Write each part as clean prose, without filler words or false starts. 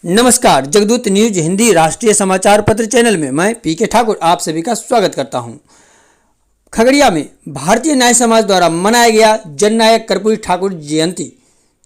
नमस्कार, जगदूत न्यूज हिंदी राष्ट्रीय समाचार पत्र चैनल में मैं पीके ठाकुर आप सभी का स्वागत करता हूं। खगड़िया में भारतीय न्याय समाज द्वारा मनाया गया जननायक कर्पूरी ठाकुर जयंती।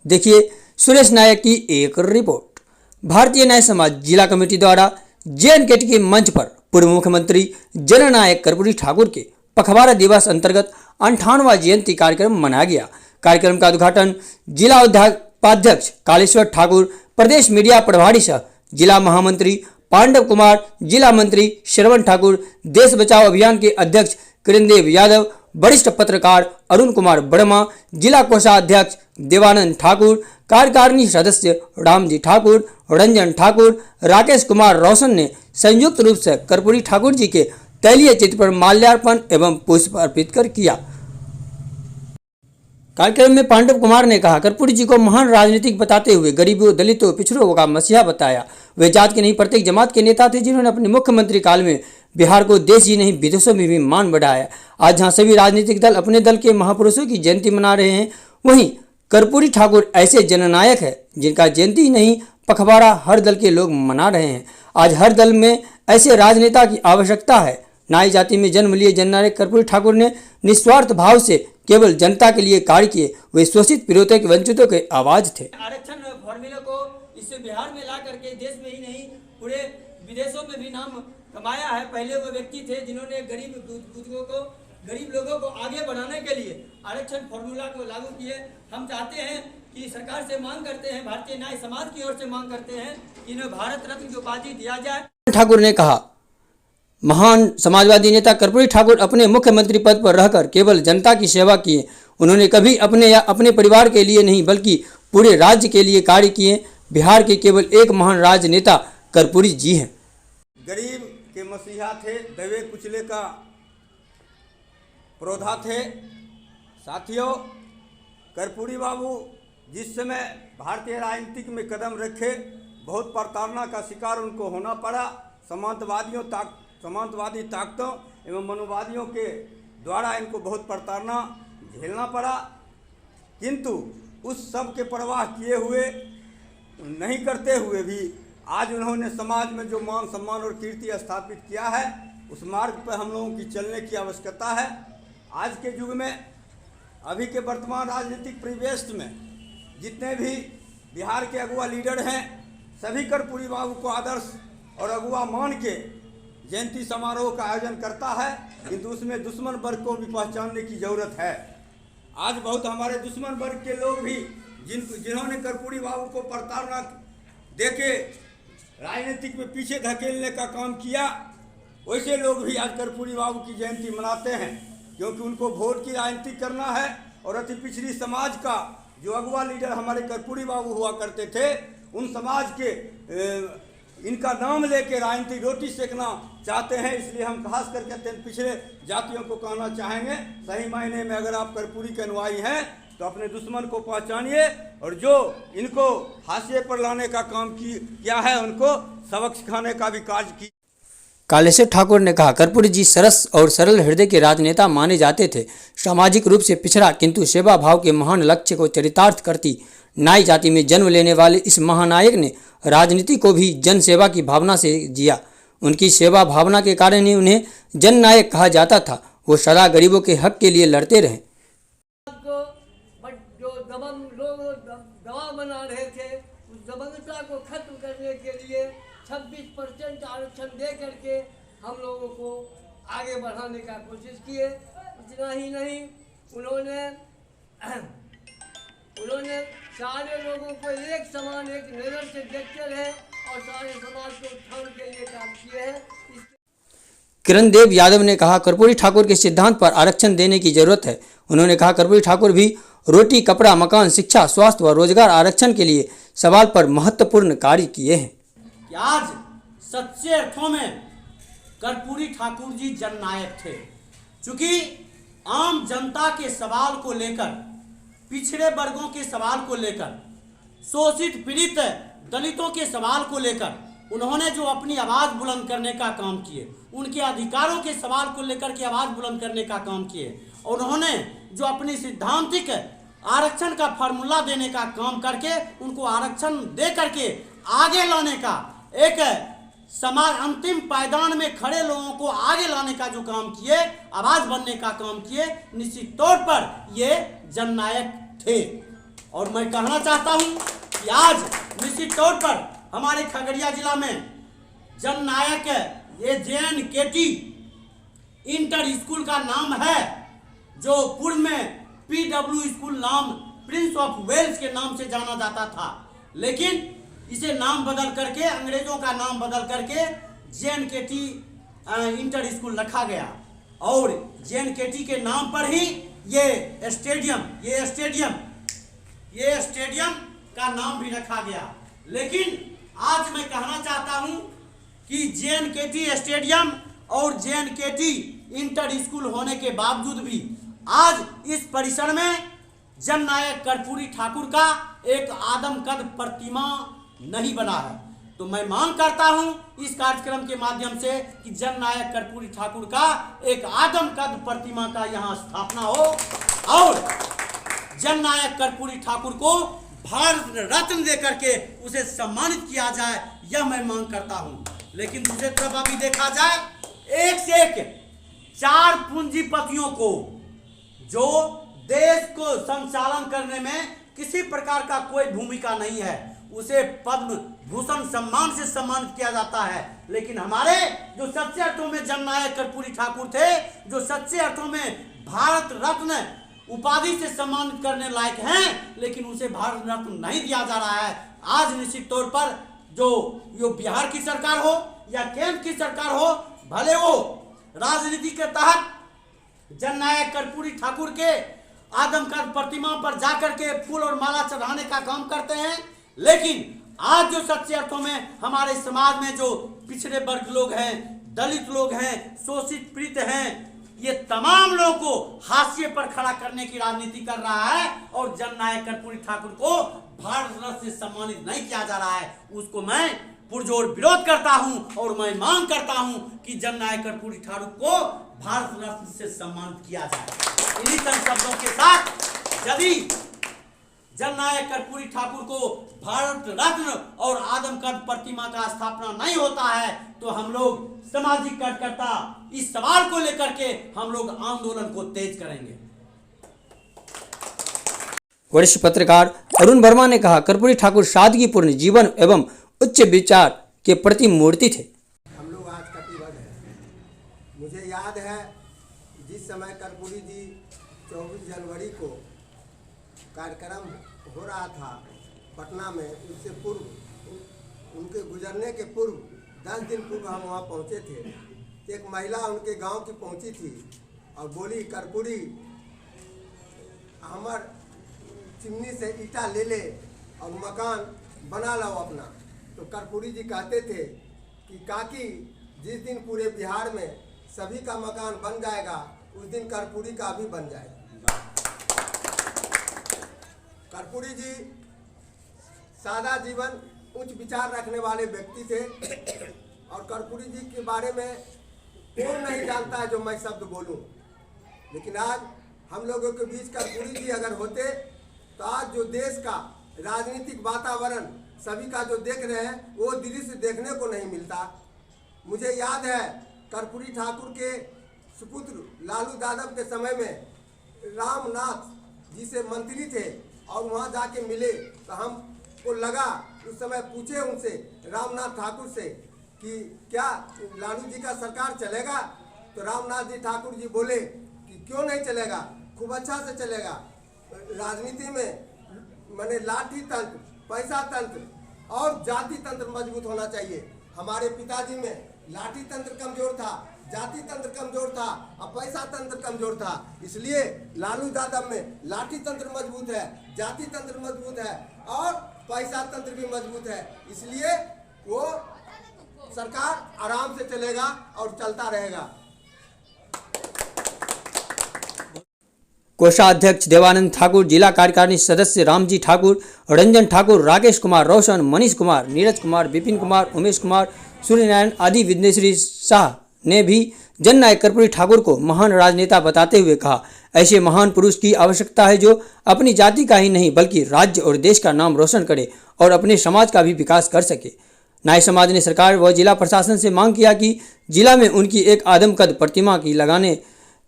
देखिए सुरेश नायक की एक रिपोर्ट। भारतीय न्याय समाज जिला कमेटी द्वारा JNKT के मंच पर पूर्व मुख्यमंत्री जननायक कर्पूरी ठाकुर के पखवाड़ा दिवस अंतर्गत 58वां जयंती कार्यक्रम मनाया गया। कार्यक्रम का उद्घाटन जिला उपाध्यक्ष कालेश्वर ठाकुर, प्रदेश मीडिया प्रभारी सह जिला महामंत्री पांडव कुमार, जिला मंत्री श्रवण ठाकुर, देश बचाओ अभियान के अध्यक्ष किरणदेव यादव, वरिष्ठ पत्रकार अरुण कुमार वर्मा, जिला कोषाध्यक्ष देवानंद ठाकुर, कार्यकारिणी सदस्य रामजी ठाकुर, रंजन ठाकुर, राकेश कुमार रोशन ने संयुक्त रूप से कर्पूरी ठाकुर जी के तैलीय चित्र पर माल्यार्पण एवं पुष्प अर्पित कर किया। कार्यक्रम में पांडव कुमार ने कहा, कर्पूरी जी को महान राजनीतिक बताते हुए गरीबों, दलितों, पिछड़ों का मसीहा बताया। वे जात के नहीं प्रत्येक जमात के नेता थे, जिन्होंने अपने मुख्यमंत्री काल में बिहार को देश ही नहीं विदेशों में भी मान बढ़ाया। आज जहां सभी राजनीतिक दल अपने दल के महापुरुषों की जयंती मना रहे हैं, वहीं कर्पूरी ठाकुर ऐसे जननायक है जिनका जयंती ही नहीं पखवाड़ा हर दल के लोग मना रहे हैं। आज हर दल में ऐसे राजनेता की आवश्यकता है। नाई जाति में जन्म लिए जननायक कर्पूरी ठाकुर ने निस्वार्थ भाव से केवल जनता के लिए कार्य किए। वे शोषित, पीड़ितों, वंचितों के आवाज थे। आरक्षण फॉर्मूले को इसे बिहार में ला करके देश में ही नहीं पूरे विदेशों में भी नाम कमाया है। पहले वो व्यक्ति थे जिन्होंने गरीब लोगों को आगे बढ़ाने के लिए आरक्षण फॉर्मूला को लागू किए। हम चाहते हैं कि सरकार से मांग करते हैं, भारतीय न्याय समाज की ओर से मांग करते हैं कि इन्हें भारत रत्न की उपाधि दिया जाए। ठाकुर ने कहा, महान समाजवादी नेता कर्पूरी ठाकुर अपने मुख्यमंत्री पद पर रहकर केवल जनता की सेवा किए। उन्होंने कभी अपने या अपने परिवार के लिए नहीं बल्कि पूरे राज्य के लिए कार्य किए। बिहार के केवल एक महान राजनेता कर्पूरी जी हैं। गरीब के मसीहा थे, दबे कुचले का प्रोधा थे। साथियों, कर्पूरी बाबू जिस समय भारतीय राजनीतिक में कदम रखे, बहुत प्रताड़ना का शिकार उनको होना पड़ा। सामंतवादी ताकतों एवं मनोवादियों के द्वारा इनको बहुत प्रताड़ना झेलना पड़ा, किंतु उस सब के परवाह किए हुए नहीं करते हुए भी आज उन्होंने समाज में जो मान सम्मान और कीर्ति स्थापित किया है, उस मार्ग पर हम लोगों की चलने की आवश्यकता है। आज के युग में, अभी के वर्तमान राजनीतिक परिवेश में जितने भी बिहार के अगुआ लीडर हैं, सभी कर्पूरी बाबू को आदर्श और अगुआ मान के जयंती समारोह का आयोजन करता है, किंतु उसमें दुश्मन वर्ग को भी पहचानने की जरूरत है। आज बहुत हमारे दुश्मन वर्ग के लोग भी जिन्होंने कर्पूरी बाबू को प्रताड़ना देके राजनीतिक में पीछे धकेलने का काम किया, वैसे लोग भी आज कर्पूरी बाबू की जयंती मनाते हैं, क्योंकि उनको वोट की राजनीति करना है। और अति पिछड़ी समाज का जो अगुआ लीडर हमारे कर्पूरी बाबू हुआ करते थे, उन समाज के इनका नाम लेके राजनीतिक रोटी सेकना चाहते हैं। इसलिए हम खास करके अत्यंत पिछड़े जातियों को कहना चाहेंगे, सही मायने में अगर आप कर्पूरी के अनुयायी हैं तो अपने दुश्मन को पहचानिए, और जो इनको हाशिए पर लाने का काम किया है, उनको सबक सिखाने का भी कार्य किया। कालेश्वर ठाकुर ने कहा, कर्पूरी जी सरस और सरल हृदय के राजनेता माने जाते थे। सामाजिक रूप से पिछड़ा किंतु सेवा भाव के महान लक्ष्य को चरितार्थ करती नाई जाति में जन्म लेने वाले इस महानायक ने राजनीति को भी जन सेवा की भावना से जिया। उनकी सेवा भावना के कारण ही उन्हें जननायक कहा जाता था। वो सदा गरीबों के हक के लिए लड़ते रहे। जो दबंग लोग दवा बना रहे थे, उस दबंगता को खत्म करने के लिए 26% आरक्षण दे करके हम लोगों को आगे बढ़ाने का कोशिश किए। इतना ही नहीं, उन्होंने सारे लोगों को एक समान, एक नजर से देखते रहे और सारे समाज को उत्थान के लिए काम किए हैं। किरणदेव यादव ने कहा, कर्पूरी ठाकुर के सिद्धांत पर आरक्षण देने की जरूरत है। उन्होंने कहा, कर्पूरी ठाकुर भी रोटी, कपड़ा, मकान, शिक्षा, स्वास्थ्य व रोजगार आरक्षण के लिए सवाल पर महत्वपूर्ण कार्य किए हैं। आज सच्चे अर्थों में कर्पूरी ठाकुर जी जननायक थे, क्योंकि आम जनता के सवाल को लेकर, पिछड़े वर्गों के सवाल को लेकर, शोषित पीड़ित दलितों के सवाल को लेकर उन्होंने जो अपनी आवाज़ बुलंद करने का काम किए, उनके अधिकारों के सवाल को लेकर के आवाज़ बुलंद करने का काम किए, और उन्होंने जो अपनी सिद्धांतिक आरक्षण का फार्मूला देने का काम करके उनको आरक्षण दे करके आगे लाने का, एक समाज अंतिम पायदान में खड़े लोगों को आगे लाने का जो काम किए, आवाज बनने का काम किए, निश्चित तौर पर ये जननायक थे। और मैं कहना चाहता हूं कि आज निश्चित तौर पर हमारे खगड़िया जिला में जननायक ये JNKT इंटर स्कूल का नाम है, जो पूर्व में PW स्कूल नाम प्रिंस ऑफ वेल्स के नाम से जाना जाता था, लेकिन इसे नाम बदल करके, अंग्रेजों का नाम बदल करके JNKT इंटर स्कूल रखा गया। और JNKT के नाम पर ही ये स्टेडियम का नाम भी रखा गया। लेकिन आज मैं कहना चाहता हूं कि JNKT स्टेडियम और JNKT इंटर स्कूल होने के बावजूद भी आज इस परिसर में जननायक कर्पूरी ठाकुर का एक आदमकद प्रतिमा नहीं बना है। तो मैं मांग करता हूं इस कार्यक्रम के माध्यम से कि जननायक कर्पूरी ठाकुर का एक आदमकद प्रतिमा का यहां स्थापना हो और जननायक कर्पूरी ठाकुर को भारत रत्न देकर के उसे सम्मानित किया जाए, यह मैं मांग करता हूं। लेकिन दूसरी तरफ अभी देखा जाए, एक से एक 4 पूंजीपतियों को, जो देश को संचालन करने में किसी प्रकार का कोई भूमिका नहीं है, उसे पद्म भूषण सम्मान से सम्मानित किया जाता है। लेकिन हमारे जो सच्चे अर्थों में जननायक कर्पूरी ठाकुर थे, जो सच्चे अर्थों में भारत रत्न उपाधि से सम्मानित करने लायक हैं, लेकिन उसे भारत रत्न नहीं दिया जा रहा है। आज निश्चित तौर पर जो बिहार की सरकार हो या केंद्र की सरकार हो, भले वो राजनीति के तहत जननायक कर्पूरी ठाकुर के आदमकद प्रतिमा पर जाकर के फूल और माला चढ़ाने का काम करते हैं, लेकिन आज जो सच्चे अर्थों में हमारे समाज में जो पिछड़े वर्ग लोग हैं, दलित लोग हैं, शोषित पीड़ित हैं, ये तमाम लोगों को हाशिए पर खड़ा करने की राजनीति कर रहा है और जननायक कर्पूरी ठाकुर को भारत रत्न से सम्मानित नहीं किया जा रहा है। उसको मैं पुरजोर विरोध करता हूं और मैं मांग करता हूं कि जननायक कर्पूरी ठाकुर को भारत रत्न से सम्मानित किया जाए। इन्हीं शब्दों के साथ यदि जननायक कर्पूरी ठाकुर को भारत रत्न और आदमकद प्रतिमा का स्थापना नहीं होता है, तो हम लोग सामाजिक कार्यकर्ता इस सवाल को लेकर के हम लोग आंदोलन को तेज करेंगे। वरिष्ठ पत्रकार अरुण वर्मा ने कहा, कर्पूरी ठाकुर सादगीपूर्ण जीवन एवं उच्च विचार के प्रति मूर्ति थे। हम लोग आज कटिबद्ध हैं। मुझे याद है जिस समय कर्पूरी जी 24 जनवरी को कार्यक्रम हो रहा था पटना में, उससे पूर्व, उनके गुजरने के पूर्व 10 दिन पूर्व हम वहाँ पहुँचे थे। एक महिला उनके गांव की पहुँची थी और बोली, कर्पूरी हमार चिमनी से ईटा ले ले और मकान बना लो अपना। तो कर्पूरी जी कहते थे कि काकी, जिस दिन पूरे बिहार में सभी का मकान बन जाएगा, उस दिन कर्पूरी का भी बन जाएगा। कर्पूरी जी सादा जीवन, उच्च विचार रखने वाले व्यक्ति थे और कर्पूरी जी के बारे में कौन नहीं जानता है जो मैं शब्द बोलूं। लेकिन आज हम लोगों के बीच कर्पूरी जी अगर होते तो आज जो देश का राजनीतिक वातावरण सभी का जो देख रहे हैं, वो दृश्य देखने को नहीं मिलता। मुझे याद है कर्पूरी ठाकुर के सुपुत्र लालू यादव के समय में रामनाथ जी से मंत्री थे और वहाँ जाके मिले तो हमको लगा, उस समय पूछे उनसे, रामनाथ ठाकुर से, कि क्या लालू जी का सरकार चलेगा? तो रामनाथ जी ठाकुर जी बोले कि क्यों नहीं चलेगा, खूब अच्छा से चलेगा। राजनीति में माने लाठी तंत्र, पैसा तंत्र और जाति तंत्र मजबूत होना चाहिए। हमारे पिताजी में लाठी तंत्र कमजोर था, जाति तंत्र कमजोर था और पैसा तंत्र कमजोर था। इसलिए लालू यादव में लाठी तंत्र मजबूत है, जाति तंत्र मजबूत है और पैसा तंत्र भी मजबूत है। इसलिए वो सरकार आराम से चलेगा और चलता रहेगा। कोषाध्यक्ष देवानंद ठाकुर, जिला कार्यकारिणी सदस्य रामजी ठाकुर, रंजन ठाकुर, राकेश कुमार रोशन, मनीष कुमार, नीरज कुमार, विपिन कुमार, उमेश कुमार, सूर्यनारायण आदि विघ्नेश्वरी शाह ने भी जननायक कर्पूरी ठाकुर को महान राजनेता बताते हुए कहा, ऐसे महान पुरुष की आवश्यकता है जो अपनी जाति का ही नहीं बल्कि राज्य और देश का नाम रोशन करे और अपने समाज का भी विकास कर सके। नाई समाज ने सरकार व जिला प्रशासन से मांग किया कि जिला में उनकी एक आदमकद प्रतिमा की लगाने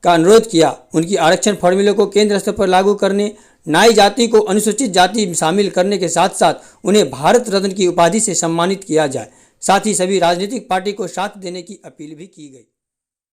का अनुरोध किया। उनकी आरक्षण फॉर्मूले को केंद्र स्तर पर लागू करने, नाई जाति को अनुसूचित जाति में शामिल करने के साथ साथ उन्हें भारत रत्न की उपाधि से सम्मानित किया जाए। साथ ही सभी राजनीतिक पार्टी को साथ देने की अपील भी की गई।